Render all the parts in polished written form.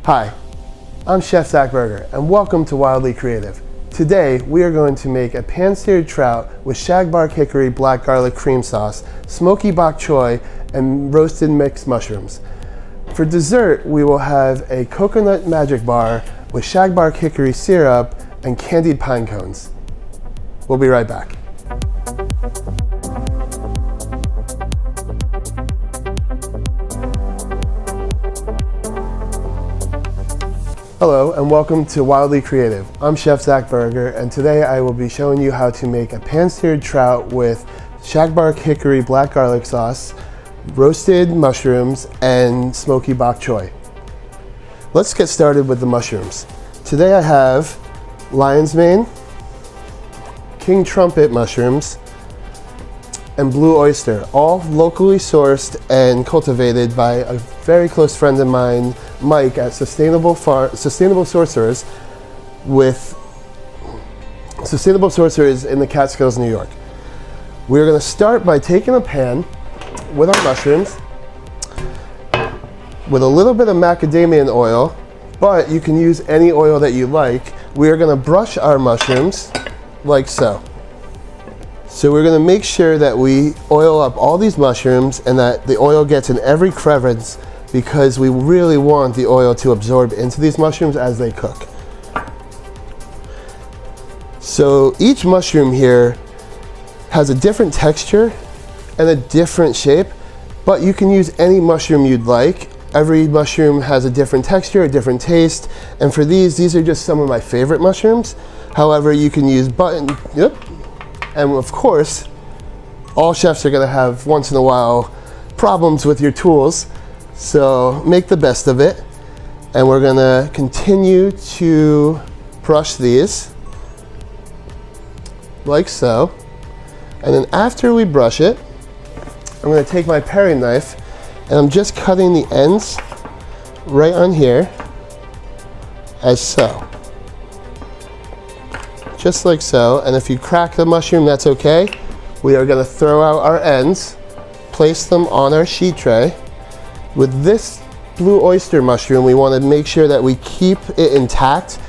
Hi, I'm Chef Zach Berger, and welcome to Wildly Creative. Today, we are going to make a pan-seared trout with shagbark hickory black garlic cream sauce, smoky bok choy, and roasted mixed mushrooms. For dessert, we will have a coconut magic bar with shagbark hickory syrup and candied pine cones. We'll be right back. Hello and welcome to Wildly Creative. I'm Chef Zach Berger, and today I will be showing you how to make a pan-seared trout with shagbark hickory black garlic sauce, roasted mushrooms, and smoky bok choy. Let's get started with the mushrooms. Today I have lion's mane, king trumpet mushrooms, and blue oyster, all locally sourced and cultivated by a very close friend of mine, Mike, at Sustainable Sorcerers in the Catskills, New York. We're going to start by taking a pan with our mushrooms with a little bit of macadamia oil, but you can use any oil that you like. We are going to brush our mushrooms like so. So we're going to make sure that we oil up all these mushrooms and that the oil gets in every crevice, because we really want the oil to absorb into these mushrooms as they cook. So each mushroom here has a different texture and a different shape, but you can use any mushroom you'd like. Every mushroom has a different texture, a different taste, and for these are just some of my favorite mushrooms. However, you can use button, and of course, all chefs are gonna have once in a while problems with your tools, so make the best of it. And we're gonna continue to brush these like so. And then after we brush it, I'm gonna take my paring knife and I'm just cutting the ends right on here as so. Just like so. And if you crack the mushroom, that's okay. We are gonna throw out our ends, place them on our sheet tray. With this blue oyster mushroom, we want to make sure that we keep it intact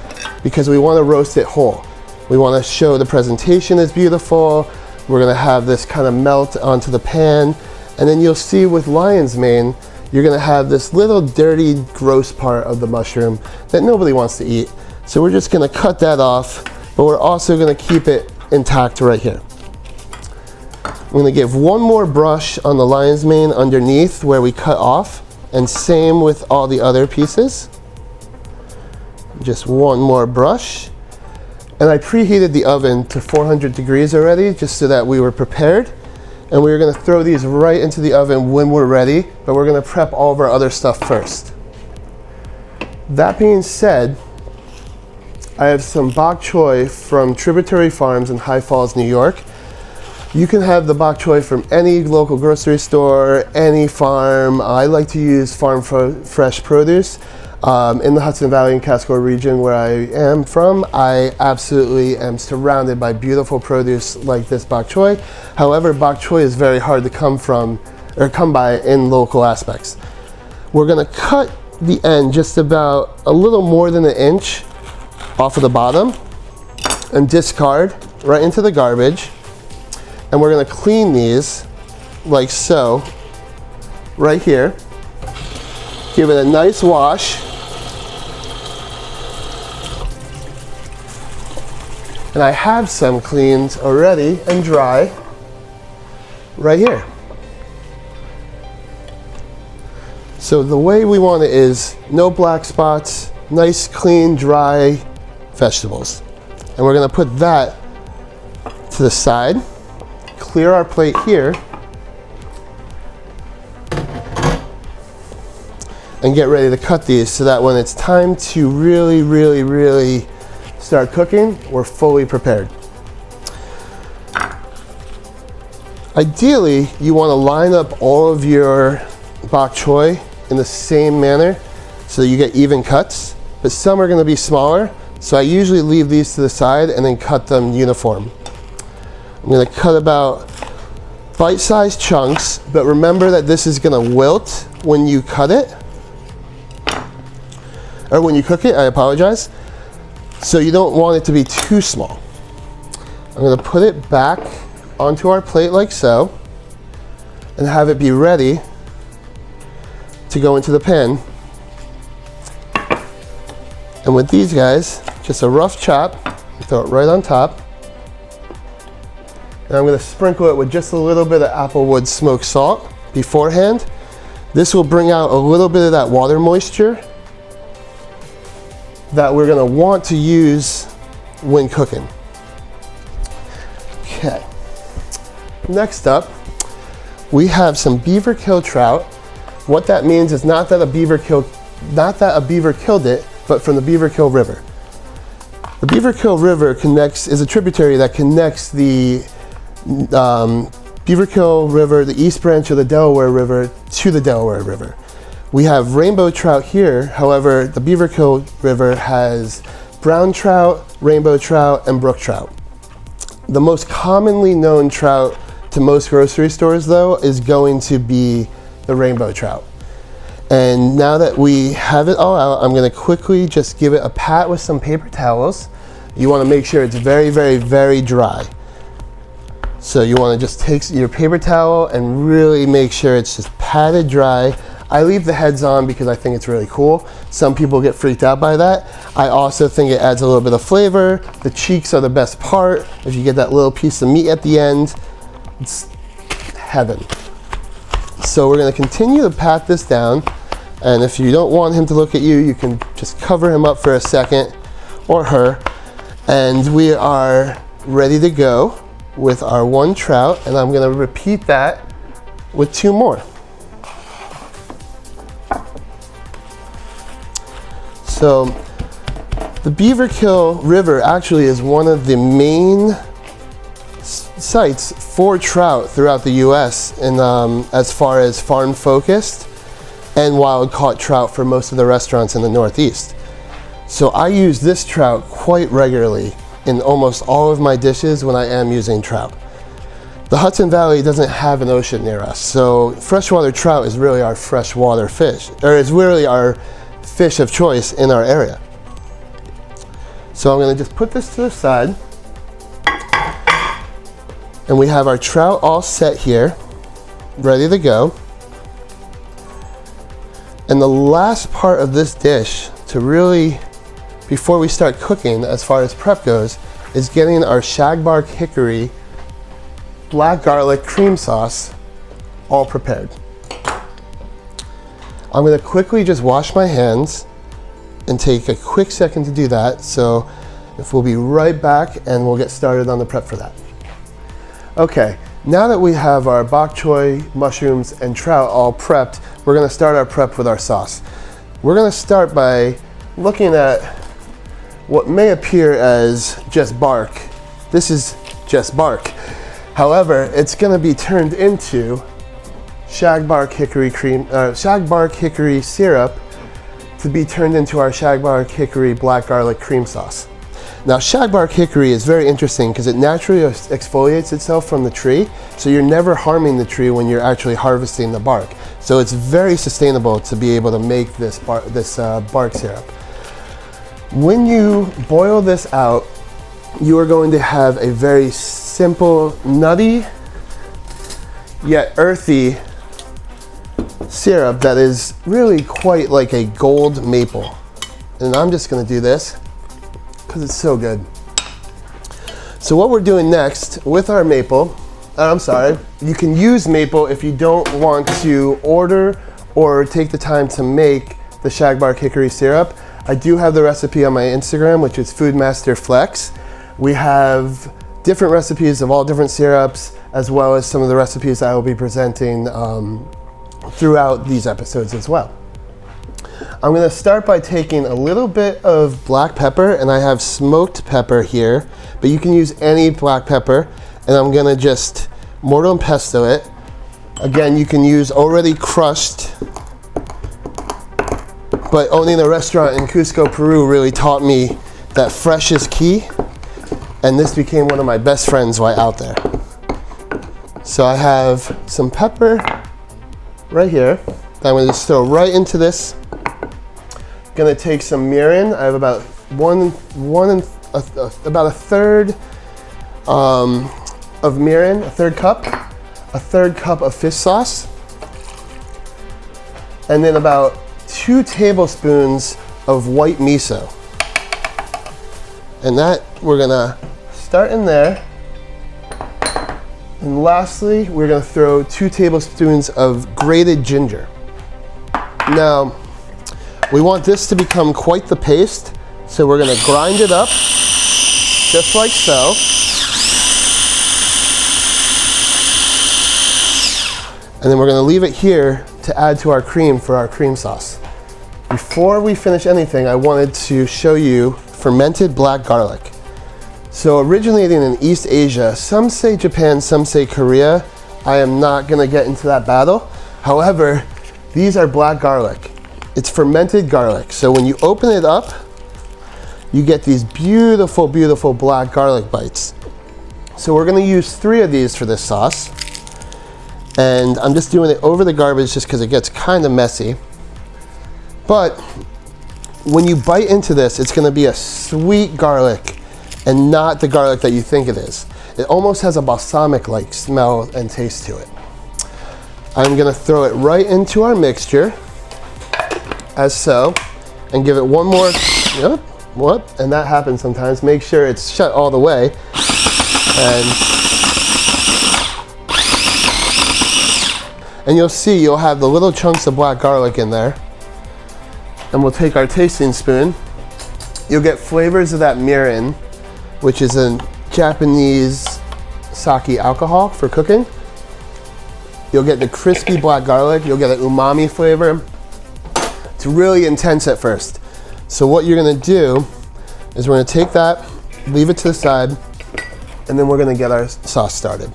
because we want to roast it whole. We want to show the presentation is beautiful. We're going to have this kind of melt onto the pan. And then you'll see with lion's mane, you're going to have this little dirty, gross part of the mushroom that nobody wants to eat. So we're just going to cut that off, but we're also going to keep it intact right here. I'm going to give one more brush on the lion's mane underneath where we cut off, and same with all the other pieces. Just one more brush. And I preheated the oven to 400 degrees already, just so that we were prepared. And we're going to throw these right into the oven when we're ready, but we're going to prep all of our other stuff first. That being said, I have some bok choy from Tributary Farms in High Falls, New York. You can have the bok choy from any local grocery store, any farm. I like to use farm fresh produce. In the Hudson Valley and Catskill region where I am from, I absolutely am surrounded by beautiful produce like this bok choy. However, bok choy is very hard to come by in local aspects. We're gonna cut the end just about a little more than an inch off of the bottom and discard right into the garbage. And we're gonna clean these like so, right here. Give it a nice wash. And I have some cleaned already and dry right here. So the way we want it is no black spots, nice, clean, dry vegetables. And we're gonna put that to the side. Clear our plate here and get ready to cut these so that when it's time to really start cooking, we're fully prepared. Ideally, you want to line up all of your bok choy in the same manner so that you get even cuts, but some are going to be smaller, so I usually leave these to the side and then cut them uniform. I'm going to cut about bite-sized chunks, but remember that this is going to wilt when you cut it. or when you cook it, I apologize. So you don't want it to be too small. I'm gonna put it back onto our plate like so, and have it be ready to go into the pan. And with these guys, just a rough chop, throw it right on top. And I'm gonna sprinkle it with just a little bit of applewood smoked salt beforehand. This will bring out a little bit of that water moisture that we're gonna want to use when cooking. Okay. Next up, we have some beaver kill trout. What that means is not that a beaver killed it, but from the Beaver Kill River. The Beaver Kill River is a tributary that connects the Beaver Kill River, the East Branch of the Delaware River, to the Delaware River. We have rainbow trout here. However, the Beaver Kill River has brown trout, rainbow trout, and brook trout. The most commonly known trout to most grocery stores, though, is going to be the rainbow trout. And now that we have it all out, I'm gonna quickly just give it a pat with some paper towels. You wanna make sure it's very, very, very dry. So you wanna just take your paper towel and really make sure it's just patted dry. I leave the heads on because I think it's really cool. Some people get freaked out by that. I also think it adds a little bit of flavor. The cheeks are the best part. If you get that little piece of meat at the end, it's heaven. So we're gonna continue to pat this down. And if you don't want him to look at you, you can just cover him up for a second, or her. And we are ready to go with our one trout, and I'm gonna repeat that with two more. So the Beaver Kill River actually is one of the main sites for trout throughout the US, and as far as farm focused and wild caught trout for most of the restaurants in the Northeast. So I use this trout quite regularly in almost all of my dishes when I am using trout. The Hudson Valley doesn't have an ocean near us, so freshwater trout is really our freshwater fish, or it's really our fish of choice in our area. So I'm gonna just put this to the side. And we have our trout all set here, ready to go. And the last part of this dish to really, before we start cooking as far as prep goes, is getting our shagbark hickory black garlic cream sauce all prepared. I'm gonna quickly just wash my hands and take a quick second to do that. So if we'll be right back and we'll get started on the prep for that. Okay, now that we have our bok choy, mushrooms, and trout all prepped, we're gonna start our prep with our sauce. We're gonna start by looking at what may appear as just bark. This is just bark. However, it's gonna be turned into shagbark hickory syrup to be turned into our shagbark hickory black garlic cream sauce. Now, shagbark hickory is very interesting because it naturally exfoliates itself from the tree, so you're never harming the tree when you're actually harvesting the bark. So it's very sustainable to be able to make this bark syrup. When you boil this out, you are going to have a very simple, nutty, yet earthy syrup that is really quite like a gold maple. And I'm just gonna do this because it's so good. So what we're doing next with our maple, you can use maple if you don't want to order or take the time to make the shagbark hickory syrup. I do have the recipe on my Instagram, which is foodmasterflex. We have different recipes of all different syrups, as well as some of the recipes I will be presenting throughout these episodes as well. I'm gonna start by taking a little bit of black pepper, and I have smoked pepper here, but you can use any black pepper, and I'm gonna just mortal and pesto it. Again, you can use already crushed, but owning a restaurant in Cusco, Peru really taught me that fresh is key, and this became one of my best friends while out there. So I have some pepper right here that I'm gonna just throw right into this Gonna take some mirin. I have about about a third of mirin, a third cup of fish sauce, and then about 2 tablespoons of white miso. And that we're gonna start in there. And lastly, we're gonna throw 2 tablespoons of grated ginger. Now, we want this to become quite the paste, so we're gonna grind it up, just like so. And then we're gonna leave it here to add to our cream for our cream sauce. Before we finish anything, I wanted to show you fermented black garlic. So originating in East Asia, some say Japan, some say Korea. I am not gonna get into that battle. However, these are black garlic. It's fermented garlic. So when you open it up, you get these beautiful, beautiful black garlic bites. So we're gonna use 3 of these for this sauce. And I'm just doing it over the garbage just because it gets kind of messy. But when you bite into this, it's gonna be a sweet garlic and not the garlic that you think it is. It almost has a balsamic-like smell and taste to it. I'm gonna throw it right into our mixture, as so, and give it one more, and that happens sometimes. Make sure it's shut all the way. And you'll see you'll have the little chunks of black garlic in there. And we'll take our tasting spoon. You'll get flavors of that mirin, which is a Japanese sake alcohol for cooking. You'll get the crispy black garlic. You'll get an umami flavor. It's really intense at first. So what you're gonna do is we're gonna take that, leave it to the side, and then we're gonna get our sauce started.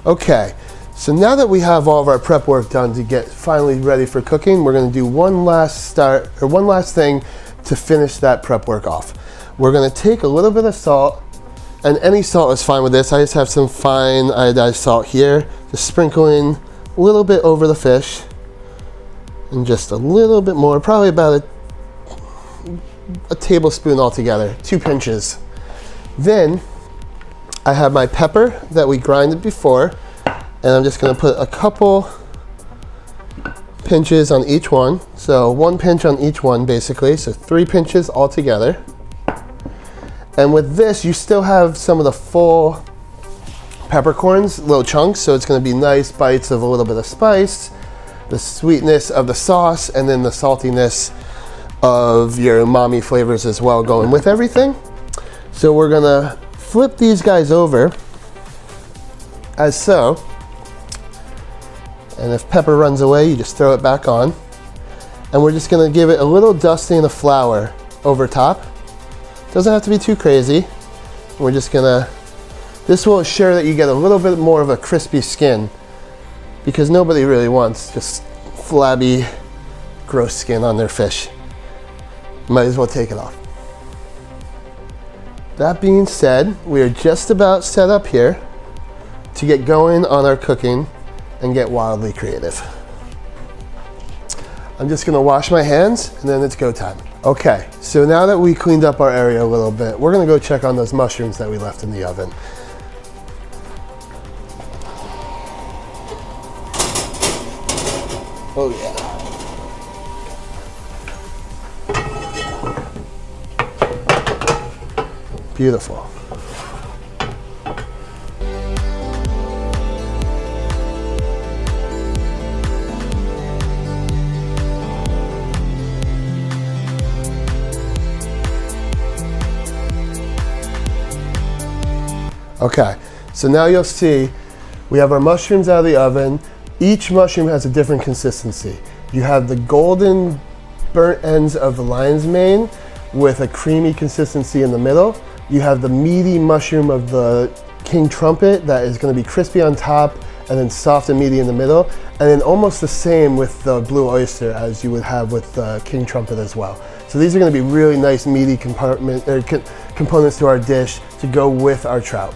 Okay, so now that we have all of our prep work done to get finally ready for cooking, we're gonna do one last thing to finish that prep work off. We're gonna take a little bit of salt, and any salt is fine with this. I just have some fine iodized salt here, just sprinkling a little bit over the fish, and just a little bit more, probably about a tablespoon altogether, 2 pinches. Then I have my pepper that we grinded before, and I'm just gonna put a couple pinches on each one. So 1 pinch on each one basically, so 3 pinches all together. And with this, you still have some of the full peppercorns, little chunks, so it's gonna be nice bites of a little bit of spice, the sweetness of the sauce, and then the saltiness of your umami flavors as well going with everything. So we're gonna flip these guys over, as so. And if pepper runs away, you just throw it back on. And we're just gonna give it a little dusting of flour over top. Doesn't have to be too crazy. We're just gonna, this will ensure that you get a little bit more of a crispy skin, because nobody really wants just flabby, gross skin on their fish. Might as well take it off. That being said, we are just about set up here to get going on our cooking and get wildly creative. I'm just gonna wash my hands and then it's go time. Okay, so now that we cleaned up our area a little bit, we're gonna go check on those mushrooms that we left in the oven. Oh yeah. Beautiful. Okay, so now you'll see we have our mushrooms out of the oven. Each mushroom has a different consistency. You have the golden burnt ends of the lion's mane with a creamy consistency in the middle. You have the meaty mushroom of the king trumpet that is going to be crispy on top and then soft and meaty in the middle. And then almost the same with the blue oyster as you would have with the king trumpet as well. So these are going to be really nice meaty components to our dish to go with our trout.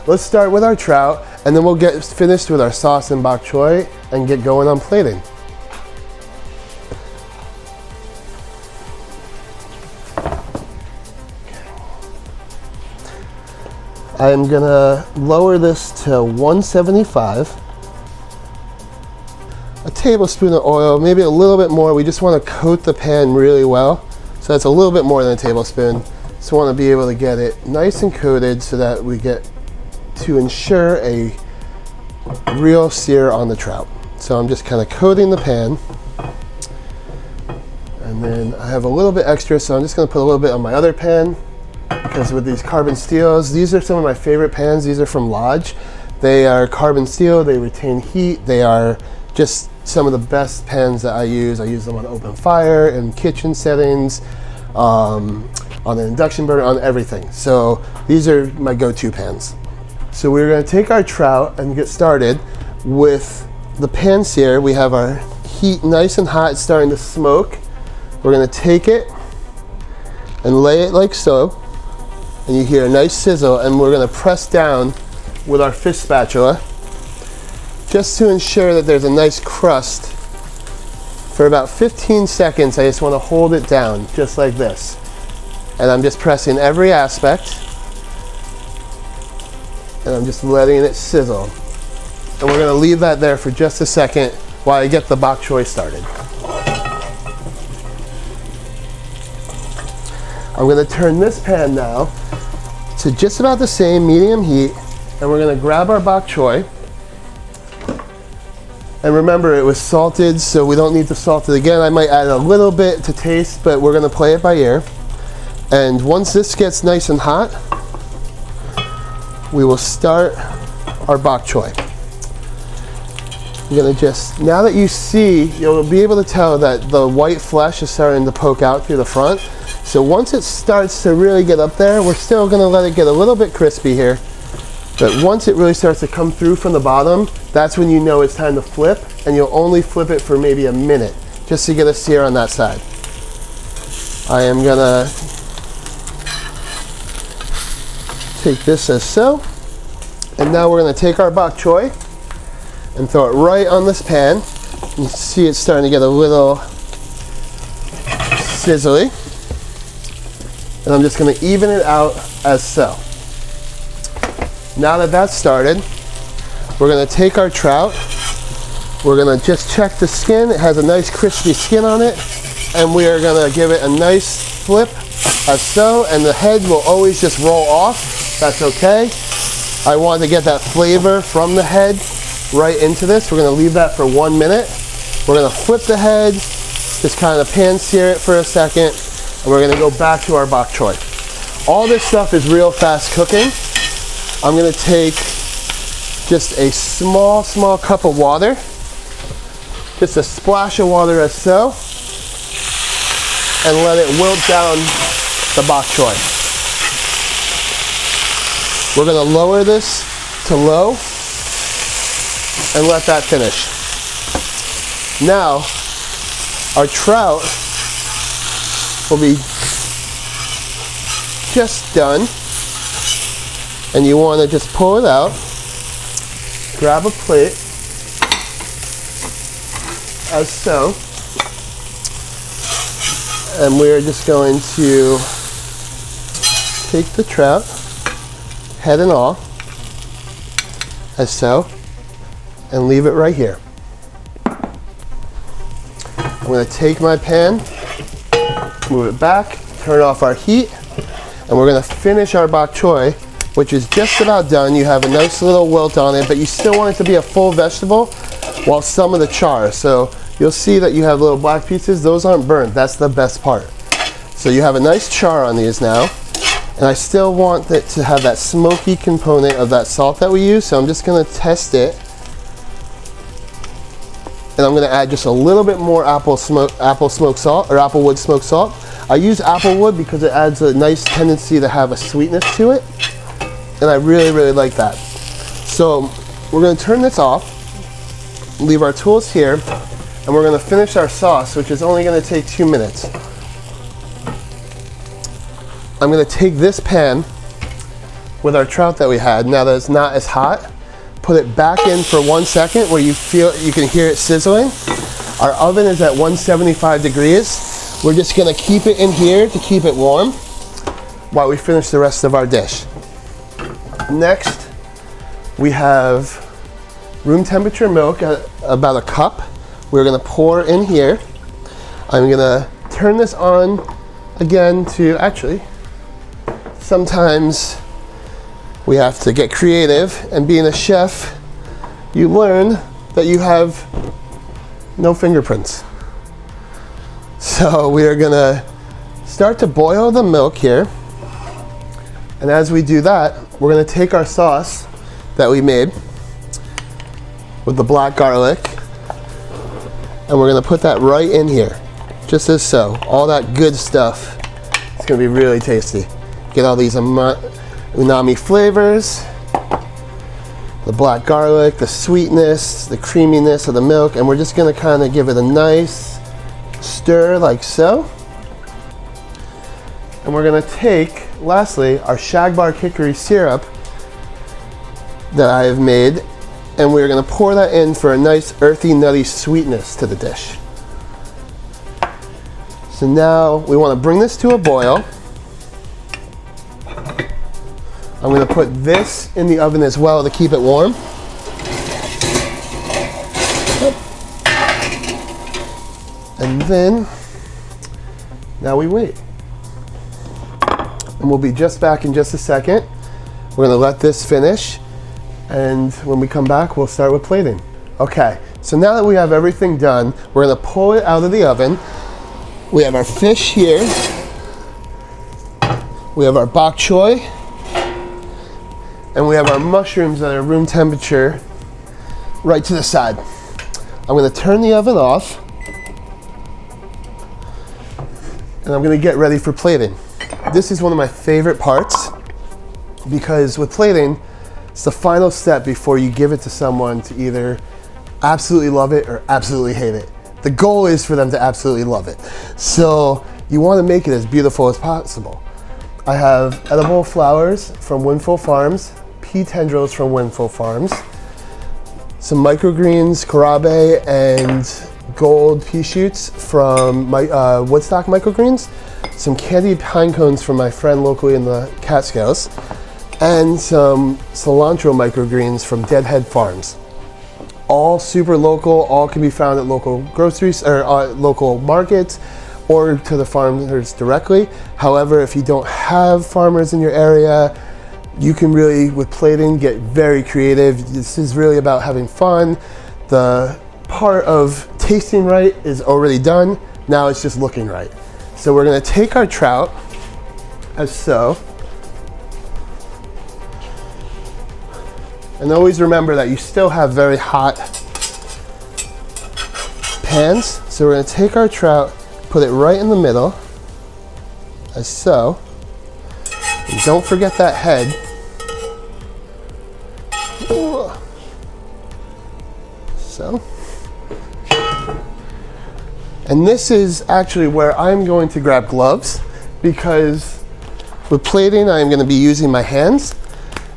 Let's start with our trout, and then we'll get finished with our sauce and bok choy and get going on plating. I am gonna lower this to 175. A tablespoon of oil, maybe a little bit more. We just want to coat the pan really well. So that's a little bit more than a tablespoon. So want to be able to get it nice and coated so that we get to ensure a real sear on the trout. So I'm just kind of coating the pan. And then I have a little bit extra, so I'm just going to put a little bit on my other pan, because with these carbon steels, these are some of my favorite pans. These are from Lodge. They are carbon steel, they retain heat, they are just some of the best pans that I use. I use them on open fire, in kitchen settings, on an induction burner, on everything. So these are my go-to pans. So we're going to take our trout and get started with the pan sear. We have our heat nice and hot, it's starting to smoke. We're going to take it and lay it like so, and you hear a nice sizzle, and we're going to press down with our fish spatula just to ensure that there's a nice crust. For about 15 seconds, I just want to hold it down just like this. And I'm just pressing every aspect, and I'm just letting it sizzle. And we're going to leave that there for just a second while I get the bok choy started. I'm going to turn this pan now to just about the same medium heat, and we're going to grab our bok choy. And remember, it was salted, so we don't need to salt it again. I might add a little bit to taste, but we're going to play it by ear. And once this gets nice and hot, we will start our bok choy. You're going to just, now that you see, you'll be able to tell that the white flesh is starting to poke out through the front. So once it starts to really get up there, we're still going to let it get a little bit crispy here. But once it really starts to come through from the bottom, that's when you know it's time to flip, and you'll only flip it for maybe a minute just to get a sear on that side. I am going to take this as so, and now we're going to take our bok choy and throw it right on this pan. You see it's starting to get a little sizzly. And I'm just going to even it out as so. Now that that's started, we're going to take our trout. We're going to just check the skin. It has a nice crispy skin on it. And we are going to give it a nice flip as so. And the head will always just roll off. That's okay. I want to get that flavor from the head right into this. We're going to leave that for 1 minute. We're going to flip the head, just kind of pan sear it for a second. And we're going to go back to our bok choy. All this stuff is real fast cooking. I'm going to take just a small cup of water, just a splash of water as so, and let it wilt down the bok choy. We're going to lower this to low and let that finish. Now, our trout will be just done, and you want to just pull it out, grab a plate as so, and we're just going to take the trout, head and all, as so, and leave it right here. I'm going to take my pan, move it back, turn off our heat, and we're going to finish our bok choy, which is just about done. You have a nice little wilt on it, but you still want it to be a full vegetable while some of the char. So you'll see that you have little black pieces. Those aren't burnt. That's the best part. So you have a nice char on these now, and I still want it to have that smoky component of that salt that we use. So I'm just going to test it. And I'm going to add just a little bit more apple smoked salt, or applewood smoked salt. I use applewood because it adds a nice tendency to have a sweetness to it, and I really like that. So we're going to turn this off, leave our tools here, and we're going to finish our sauce, which is only going to take 2 minutes. I'm going to take this pan with our trout that we had, now that it's not as hot, put it back in for 1 second where you can hear it sizzling. Our oven is at 175 degrees. We're just going to keep it in here to keep it warm while we finish the rest of our dish. Next, we have room temperature milk at about a cup. We're gonna pour in here. I'm gonna turn this on again to, actually, sometimes we have to get creative, and being a chef, you learn that you have no fingerprints. So we are gonna start to boil the milk here. And as we do that, we're gonna take our sauce that we made with the black garlic, and we're gonna put that right in here, just as so. All that good stuff. It's gonna be really tasty. Get all these umami flavors, the black garlic, the sweetness, the creaminess of the milk, and we're just gonna kind of give it a nice stir like so. And we're gonna take, lastly, our shagbark hickory syrup that I have made, and we're gonna pour that in for a nice earthy, nutty sweetness to the dish. So now we wanna bring this to a boil. I'm gonna put this in the oven as well to keep it warm. And then, now we wait. And we'll be just back in just a second. We're gonna let this finish, and when we come back, we'll start with plating. Okay, so now that we have everything done, we're gonna pull it out of the oven. We have our fish here. We have our bok choy. And we have our mushrooms that are room temperature right to the side. I'm gonna turn the oven off, and I'm gonna get ready for plating. This is one of my favorite parts, because with plating, it's the final step before you give it to someone to either absolutely love it or absolutely hate it. The goal is for them to absolutely love it. So you wanna make it as beautiful as possible. I have edible flowers from Winful Farms, pea tendrils from Winful Farms, some microgreens, kohlrabi, and gold pea shoots from Woodstock Microgreens, some candied pine cones from my friend locally in the Catskills, and some cilantro microgreens from Deadhead Farms. All super local, all can be found at local groceries or local markets, or to the farmers directly. However, if you don't have farmers in your area, you can really, with plating, get very creative. This is really about having fun. The part of tasting right is already done. Now it's just looking right. So we're gonna take our trout, as so. And always remember that you still have very hot pans. So we're gonna take our trout, put it right in the middle, as so. And don't forget that head. So. And this is actually where I'm going to grab gloves, because with plating, I'm going to be using my hands,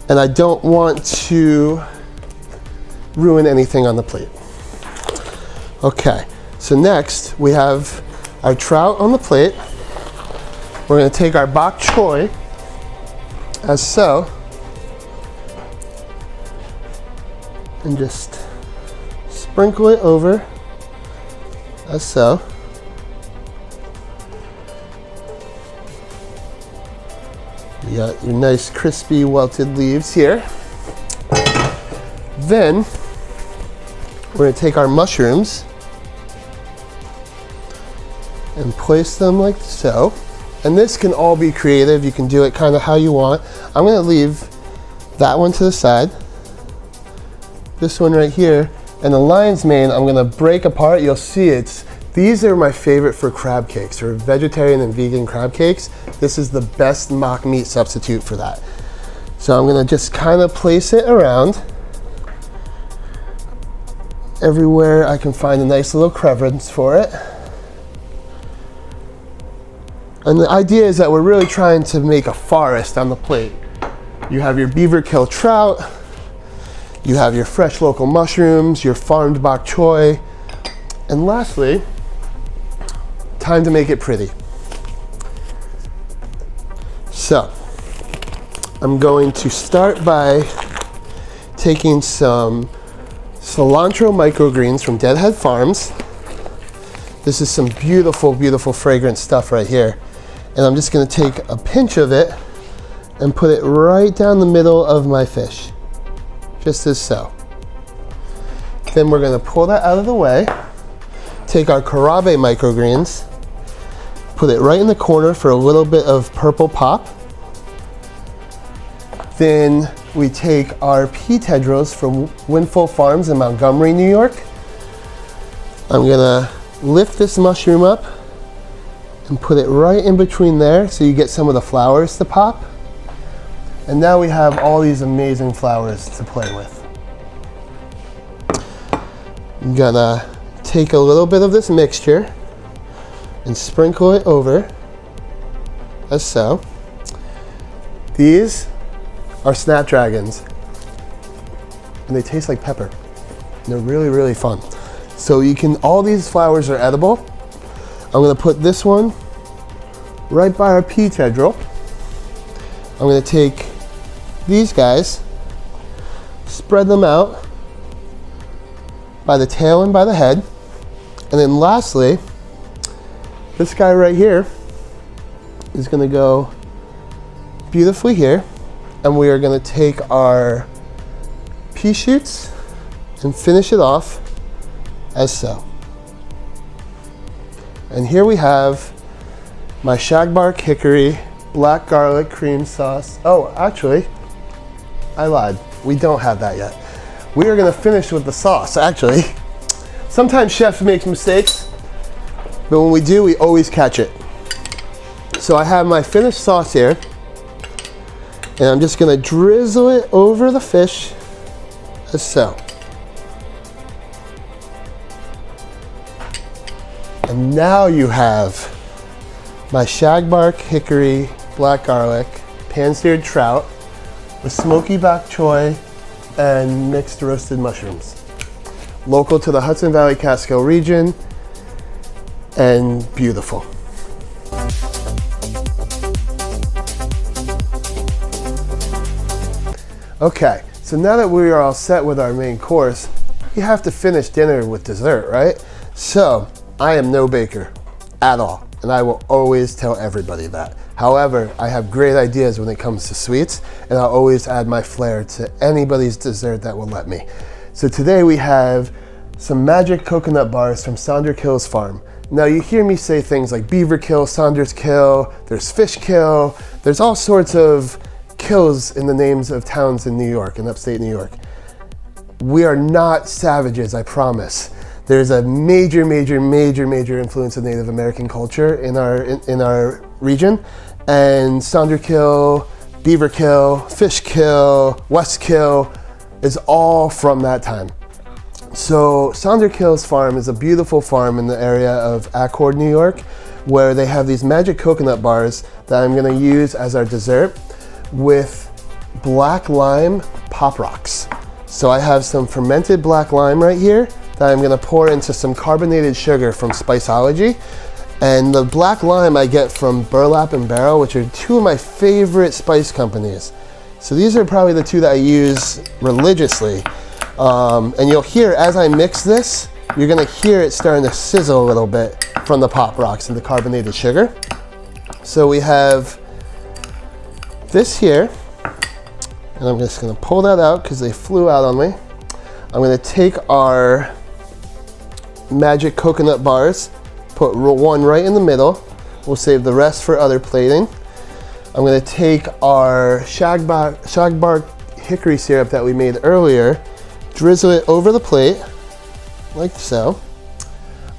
and I don't want to ruin anything on the plate. Okay, so next we have our trout on the plate. We're going to take our bok choy, as so, and just sprinkle it over, as so. You got your nice crispy welted leaves here. Then we're going to take our mushrooms and place them like so. And this can all be creative. You can do it kind of how you want. I'm going to leave that one to the side, this one right here, and the lion's mane I'm going to break apart. You'll see these are my favorite for crab cakes, or vegetarian and vegan crab cakes. This is the best mock meat substitute for that. So I'm going to just kind of place it around everywhere I can find a nice little crevice for it. And the idea is that we're really trying to make a forest on the plate. You have your beaver kill trout, you have your fresh local mushrooms, your farmed bok choy, and lastly, time to make it pretty. So, I'm going to start by taking some cilantro microgreens from Deadhead Farms. This is some beautiful, beautiful fragrant stuff right here. And I'm just gonna take a pinch of it and put it right down the middle of my fish, just as so. Then we're gonna pull that out of the way, take our Karabe microgreens, put it right in the corner for a little bit of purple pop. Then we take our pea tendrils from Windfall Farms in Montgomery, New York. I'm gonna lift this mushroom up and put it right in between there so you get some of the flowers to pop. And now we have all these amazing flowers to play with. I'm gonna take a little bit of this mixture and sprinkle it over, as so. These are snapdragons, and they taste like pepper. And they're really, really fun. So you can, all these flowers are edible. I'm gonna put this one right by our pea tendril. I'm gonna take these guys, spread them out by the tail and by the head. And then lastly, this guy right here is gonna go beautifully here. And we are gonna take our pea shoots and finish it off as so. And here we have my shagbark hickory black garlic cream sauce. Oh, actually, I lied. We don't have that yet. We are gonna finish with the sauce, actually. Sometimes chefs make mistakes, but when we do, we always catch it. So I have my finished sauce here, and I'm just gonna drizzle it over the fish as so. And now you have my shagbark hickory black garlic pan-seared trout with smoky bok choy and mixed roasted mushrooms. Local to the Hudson Valley Catskill region and beautiful. Okay, so now that we are all set with our main course, you have to finish dinner with dessert, right? So, I am no baker at all, and I will always tell everybody that. However, I have great ideas when it comes to sweets, and I'll always add my flair to anybody's dessert that will let me. So today we have some magic coconut bars from Saunders Kill's farm. Now you hear me say things like Beaver Kill, Saunders Kill, there's Fish Kill, there's all sorts of kills in the names of towns in New York, in upstate New York. We are not savages, I promise. There's a major influence of Native American culture in our region, and Saunders Kill, Beaver Kill, Fish Kill, West Kill is all from that time. So Saunders Kill's farm is a beautiful farm in the area of Accord, New York, where they have these magic coconut bars that I'm gonna use as our dessert with black lime pop rocks. So I have some fermented black lime right here that I'm gonna pour into some carbonated sugar from Spiceology. And the black lime I get from Burlap and Barrel, which are two of my favorite spice companies. So these are probably the two that I use religiously. And you'll hear, as I mix this, you're gonna hear it starting to sizzle a little bit from the pop rocks and the carbonated sugar. So we have this here, and I'm just gonna pull that out because they flew out on me. I'm gonna take our magic coconut bars, put one right in the middle. We'll save the rest for other plating. I'm gonna take our shagbark hickory syrup that we made earlier, drizzle it over the plate, like so.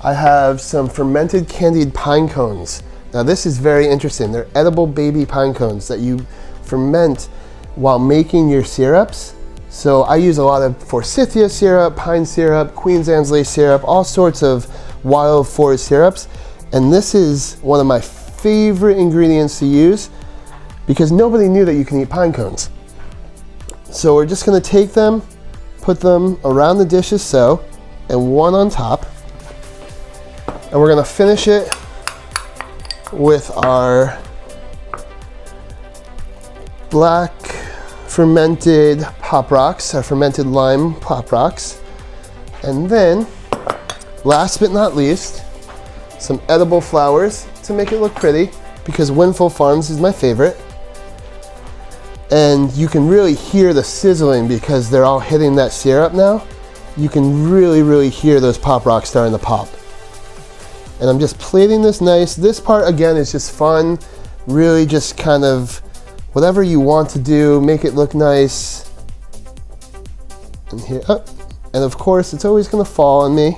I have some fermented candied pine cones. Now this is very interesting. They're edible baby pine cones that you ferment while making your syrups. So I use a lot of forsythia syrup, pine syrup, Queen's Annesley syrup, all sorts of wild forest syrups. And this is one of my favorite ingredients to use because nobody knew that you can eat pine cones. So we're just gonna take them, put them around the dish as so, and one on top. And we're gonna finish it with our black fermented Pop Rocks, our fermented lime Pop Rocks. And then, last but not least, some edible flowers to make it look pretty, because Windful Farms is my favorite. And you can really hear the sizzling because they're all hitting that syrup now. You can really hear those Pop Rocks starting to pop. And I'm just plating this nice. This part, again, is just fun. Really just kind of whatever you want to do, make it look nice. And here, oh, and of course, it's always gonna fall on me.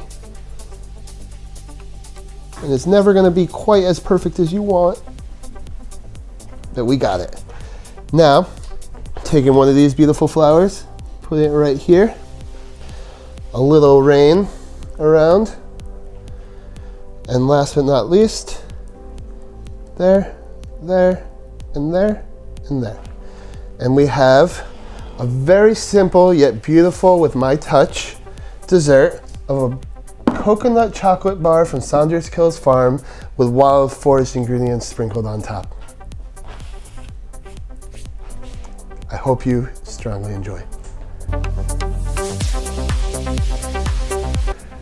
And it's never gonna be quite as perfect as you want. But we got it. Now, taking one of these beautiful flowers, putting it right here. A little rain around. And last but not least, there, there, and there, and there. And we have a very simple yet beautiful, with my touch, dessert of a coconut chocolate bar from Saunders Kills Farm with wild forest ingredients sprinkled on top. I hope you strongly enjoy.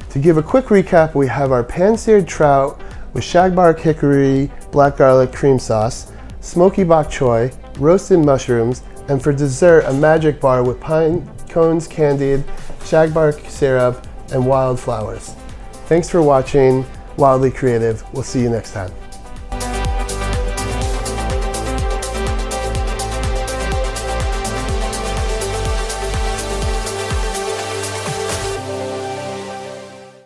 To give a quick recap, we have our pan-seared trout with shagbark hickory black garlic cream sauce, smoky bok choy, roasted mushrooms, and for dessert, a magic bar with pine cones candied, shagbark syrup, and wild flowers. Thanks for watching Wildly Creative. We'll see you next time.